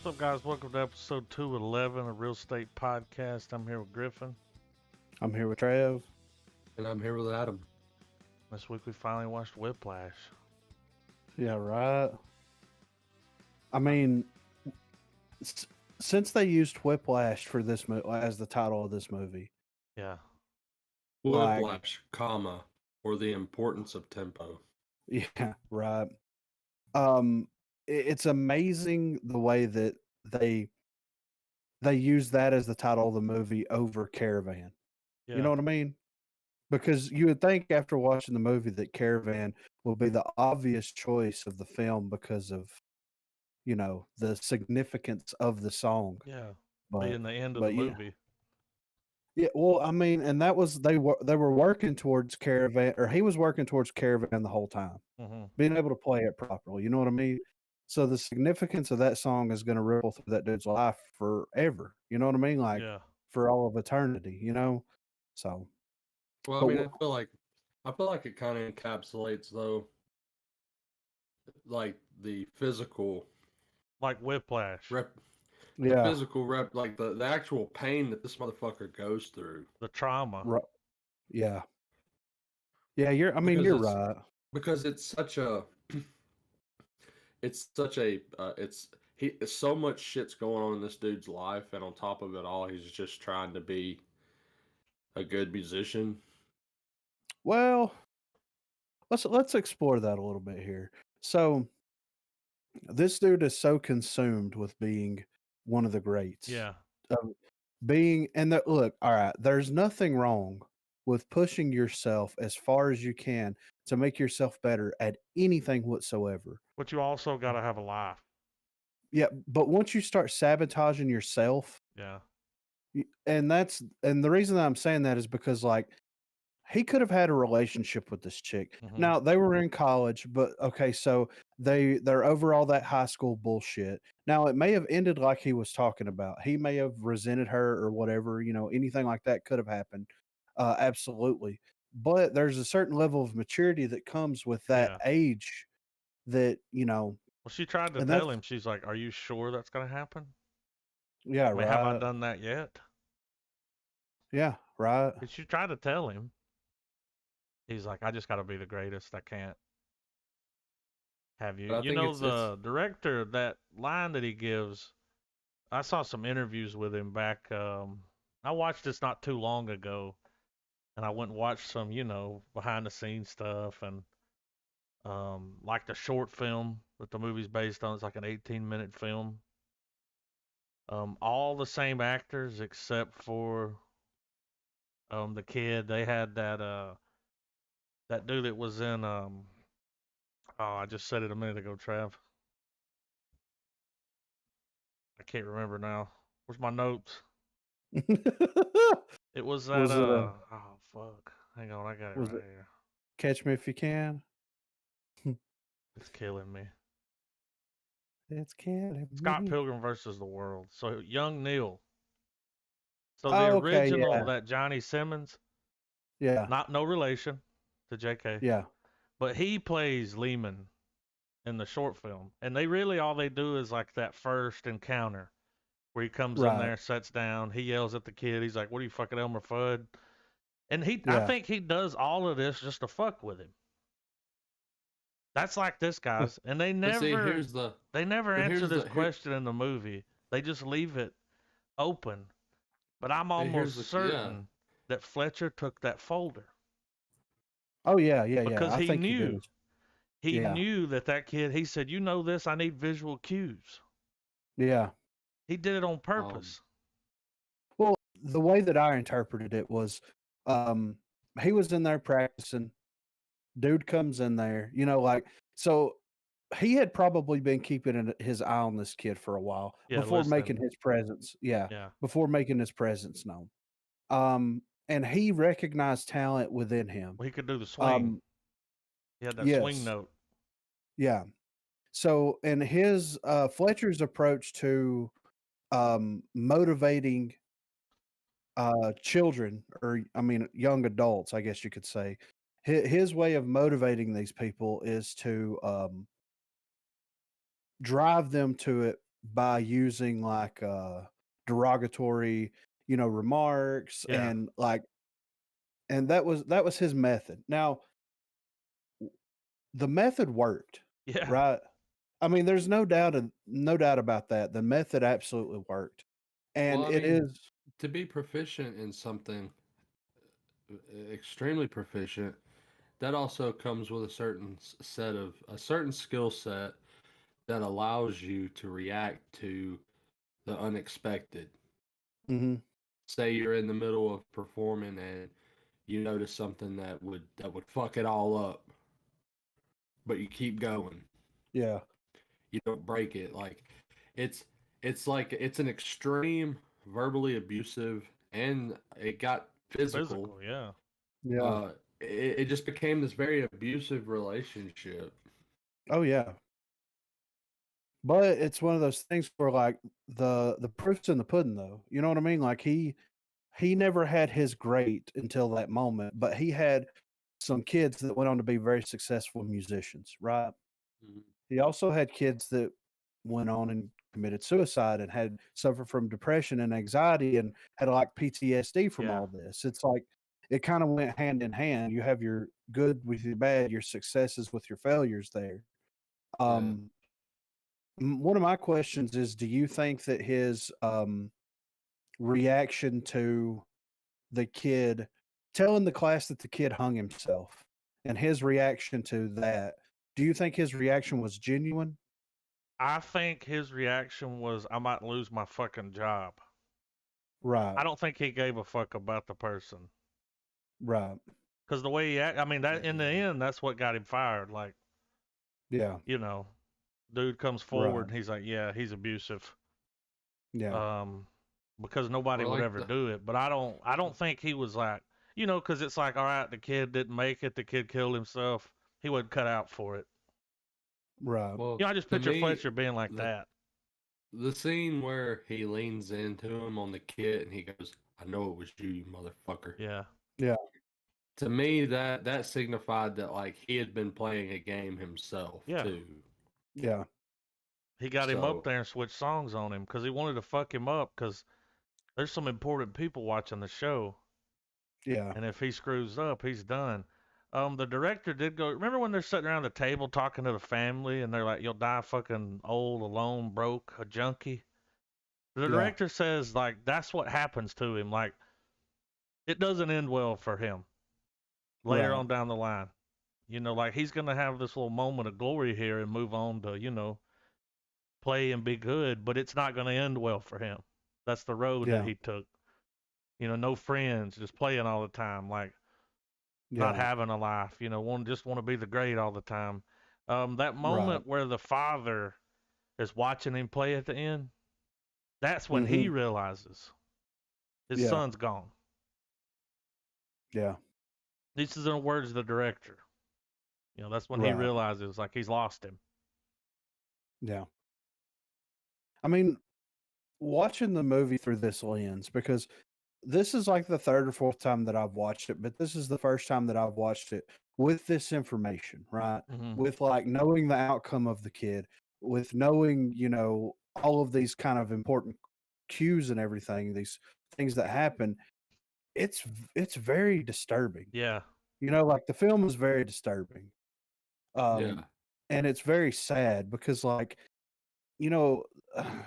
What's up, guys? Welcome to episode 211 of Real Estate Podcast. I'm here with Griffin. I'm here with Trev. And I'm here with Adam. This week we finally watched Whiplash. Yeah, right. I mean, since they used Whiplash for this as the title of this movie, Yeah. Whiplash, comma, or the importance of tempo. yeah, right. It's amazing the way that they use that as the title of the movie over Caravan. Yeah. You know what I mean? Because you would think after watching the movie that Caravan will be the obvious choice of the film because of, the significance of the song. Yeah. But Being the end of the movie. Yeah, well, I mean, and that was they were working towards Caravan, or he was working towards Caravan the whole time, being able to play it properly. You know what I mean? So the significance of that song is going to ripple through that dude's life forever. You know what I mean? Like for all of eternity. So. Well, I mean, I feel like it kind of encapsulates though, like the physical, like Whiplash. The physical like the actual pain that this motherfucker goes through. The trauma. Yeah. Yeah, you're right. Because it's so much shit's going on in this dude's life, and on top of it all, he's just trying to be a good musician. Well, let's explore that a little bit here. So this dude is so consumed with being one of the greats. Yeah. Look, all right, there's nothing wrong with pushing yourself as far as you can to make yourself better at anything whatsoever. But you also got to have a life. Yeah, but once you start sabotaging yourself, and the reason that I'm saying that is because like he could have had a relationship with this chick. Now they were in college, but okay, so they're over all that high school bullshit. Now it may have ended like he was talking about. He may have resented her or whatever, anything like that could have happened. Absolutely. But there's a certain level of maturity that comes with that age that, Well, she tried to tell him, she's like, "Are you sure that's going to happen?" Yeah, right. Have I done that yet? Yeah, right. She tried to tell him. He's like, "I just got to be the greatest. I can't have you." The director, that line that he gives, I saw some interviews with him back. I watched this not too long ago, and I went and watched some, behind the scenes stuff, and like the short film that the movie's based on. It's like an 18-minute film. All the same actors except for the kid. They had that dude that was in I just said it a minute ago, Trav. I can't remember now. Where's my notes? It was that oh fuck. Hang on, I got it right here. Catch Me If You Can. It's killing me. It's killing me. Scott Pilgrim versus the World. So young Neil. So the original, that Johnny Simmons. Yeah. No relation to JK. Yeah. But he plays Neiman in the short film. And all they do is like that first encounter where he comes in there, sits down, he yells at the kid. He's like, "What are you, fucking Elmer Fudd?" And I think he does all of this just to fuck with him. That's like this, guys. And they never answer this question in the movie. They just leave it open. But I'm almost certain that Fletcher took that folder. Oh, yeah. Because he knew. He knew that kid, he said, "You know this, I need visual cues." Yeah. He did it on purpose. Well, the way that I interpreted it was he was in there practicing. Dude comes in there, so he had probably been keeping his eye on this kid for a while before making his presence. Before making his presence known. And he recognized talent within him. Well, he could do the swing. He had that swing note. Yeah. So, and his Fletcher's approach to motivating children, or young adults, I guess you could say, his way of motivating these people is to drive them to it by using like derogatory, remarks and that was his method. Now, the method worked, Yeah. right? I mean, there's no doubt about that. The method absolutely worked, and Well, I mean, to be proficient in something, extremely proficient, that also comes with a certain skill set that allows you to react to the unexpected. Mm-hmm. Say you're in the middle of performing and you notice something that would fuck it all up, but you keep going. Yeah. You don't break it. Like it's it's an extreme verbally abusive, and it got physical. Yeah. It just became this very abusive relationship. Oh yeah. But it's one of those things where like the proof's in the pudding though. You know what I mean? Like he never had his great until that moment, but he had some kids that went on to be very successful musicians, right? Mm-hmm. He also had kids that went on and committed suicide and had suffered from depression and anxiety and had like PTSD from all this. It's like it kind of went hand in hand. You have your good with your bad, your successes with your failures there. One of my questions is, do you think that his reaction to the kid telling the class that the kid hung himself and his reaction to that, do you think his reaction was genuine? I think his reaction was, I might lose my fucking job. Right. I don't think he gave a fuck about the person. Right. Because the way he acted, I mean, that in the end, that's what got him fired. Like, yeah, dude comes forward and he's like, yeah, he's abusive. Yeah. Because nobody would ever do it. But I don't think he was like, because it's like, all right, the kid didn't make it, the kid killed himself. He wasn't cut out for it. Right. Well, I just picture Fletcher being like that. The scene where he leans into him on the kit and he goes, "I know it was you, you motherfucker." Yeah. Yeah. To me, that signified that like he had been playing a game himself too. Yeah. He got him up there and switched songs on him because he wanted to fuck him up because there's some important people watching the show. Yeah. And if he screws up, he's done. The director did go. Remember when they're sitting around the table talking to the family and they're like, "You'll die fucking old, alone, broke, a junkie." The director says like that's what happens to him. Like it doesn't end well for him later on down the line. Like he's gonna have this little moment of glory here and move on to play and be good, but it's not gonna end well for him. That's the road that he took. No friends, just playing all the time, like not having a life. Just want to be the great all the time. That moment where the father is watching him play at the end, that's when he realizes his son's gone. Yeah. This is in the words of the director. That's when he realizes like he's lost him. Yeah. I mean, watching the movie through this lens, because this is like the third or fourth time that I've watched it, but this is the first time that I've watched it with this information, right? Mm-hmm. With like knowing the outcome of the kid, with knowing, all of these kind of important cues and everything, these things that happen. It's very disturbing. Yeah. Like the film is very disturbing. And it's very sad because like,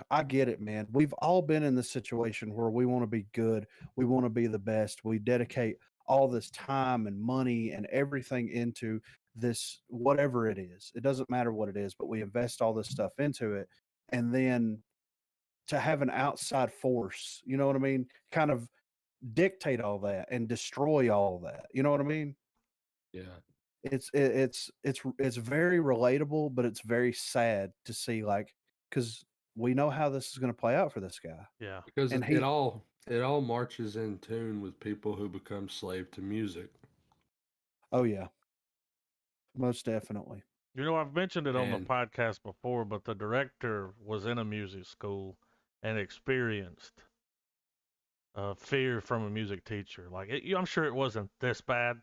I get it, man. We've all been in this situation where we want to be good. We want to be the best. We dedicate all this time and money and everything into this, whatever it is. It doesn't matter what it is, but we invest all this stuff into it. And then to have an outside force, you know what I mean? Kind of dictate all that and destroy all that. You know what I mean? Yeah. It's very relatable, but it's very sad to see, like, because we know how this is going to play out for this guy. Yeah. Because it all marches in tune with people who become slave to music. Oh yeah. Most definitely. I've mentioned it on the podcast before, but the director was in a music school and experienced fear from a music teacher. Like, I'm sure it wasn't this bad.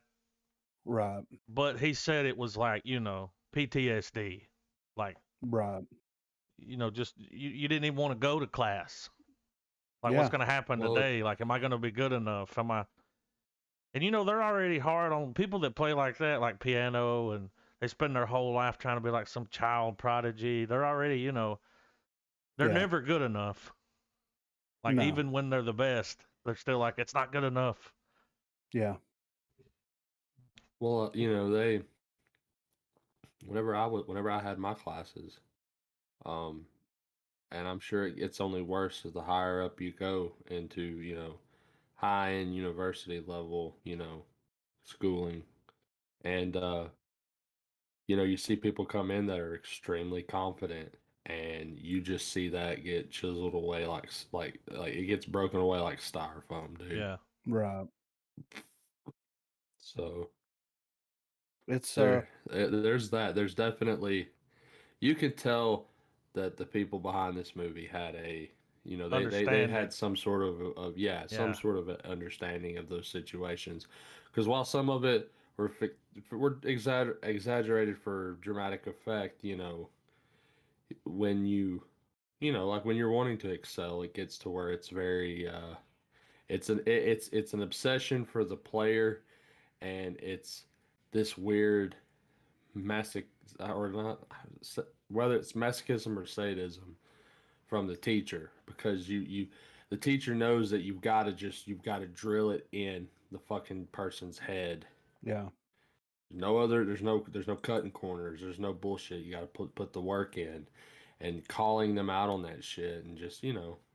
Right. But he said it was like, PTSD. Like, right. just you didn't even want to go to class. Like, what's going to happen today? Like, am I going to be good enough? Am I? And they're already hard on people that play like that, like piano, and they spend their whole life trying to be like some child prodigy. They're already, they're never good enough. Like, even when they're the best, they're still like, it's not good enough. Yeah. Well, whenever I had my classes, and I'm sure it's only worse as the higher up you go into, high-end university level, schooling. And, you see people come in that are extremely confident, and you just see that get chiseled away like it gets broken away like styrofoam, dude. Yeah. Right. So it's there's that. There's definitely, you can tell that the people behind this movie had they had some sort of some sort of understanding of those situations, because while some of it were exaggerated for dramatic effect, when like when you're wanting to excel, it gets to where it's very it's an obsession for the player, and it's this weird masoch or not, whether it's masochism or sadism from the teacher, because the teacher knows that you've got to drill it in the fucking person's head. Yeah. There's no cutting corners. There's no bullshit. You got to put the work in, and calling them out on that shit, and just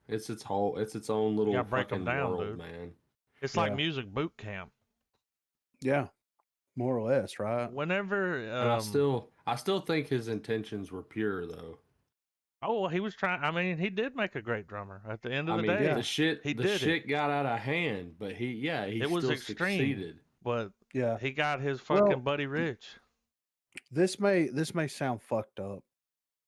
it's its own little fucking world, dude. Man. It's like music boot camp. Yeah, more or less, right? Whenever, and I still think his intentions were pure, though. Oh, well, he was trying. I mean, he did make a great drummer at the end of the day. Yeah. The shit got out of hand, but he still succeeded. But he got his fucking buddy Rich. This may sound fucked up,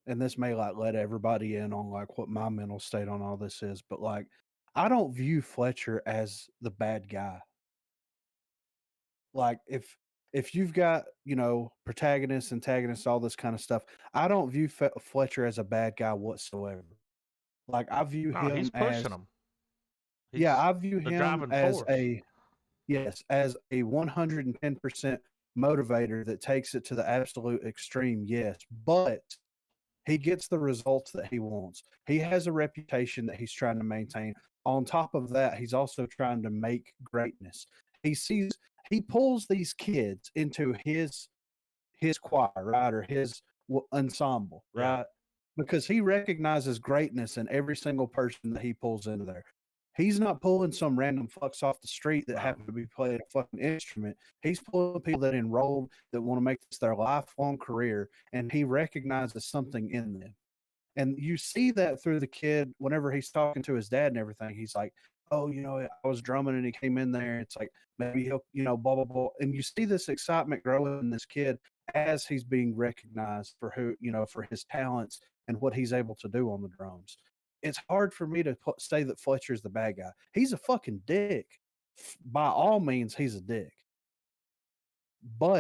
and this may like let everybody in on like what my mental state on all this is, but like I don't view Fletcher as the bad guy. Like if you've got, protagonists, antagonists, all this kind of stuff, I don't view Fletcher as a bad guy whatsoever. Like I view him he's pushing him. I view him as as a 110% motivator that takes it to the absolute extreme. Yes, but he gets the results that he wants. He has a reputation that he's trying to maintain. On top of that, he's also trying to make greatness. He pulls these kids into his choir, right, or his ensemble, right? Because he recognizes greatness in every single person that he pulls into there. He's not pulling some random fucks off the street that happen to be playing a fucking instrument. He's pulling people that enrolled that want to make this their lifelong career, and he recognizes something in them. And you see that through the kid whenever he's talking to his dad and everything. He's like, oh, I was drumming and he came in there. It's like, maybe he'll, blah, blah, blah. And you see this excitement growing in this kid as he's being recognized for for his talents and what he's able to do on the drums. It's hard for me to say that Fletcher's the bad guy. He's a fucking dick. By all means, he's a dick. But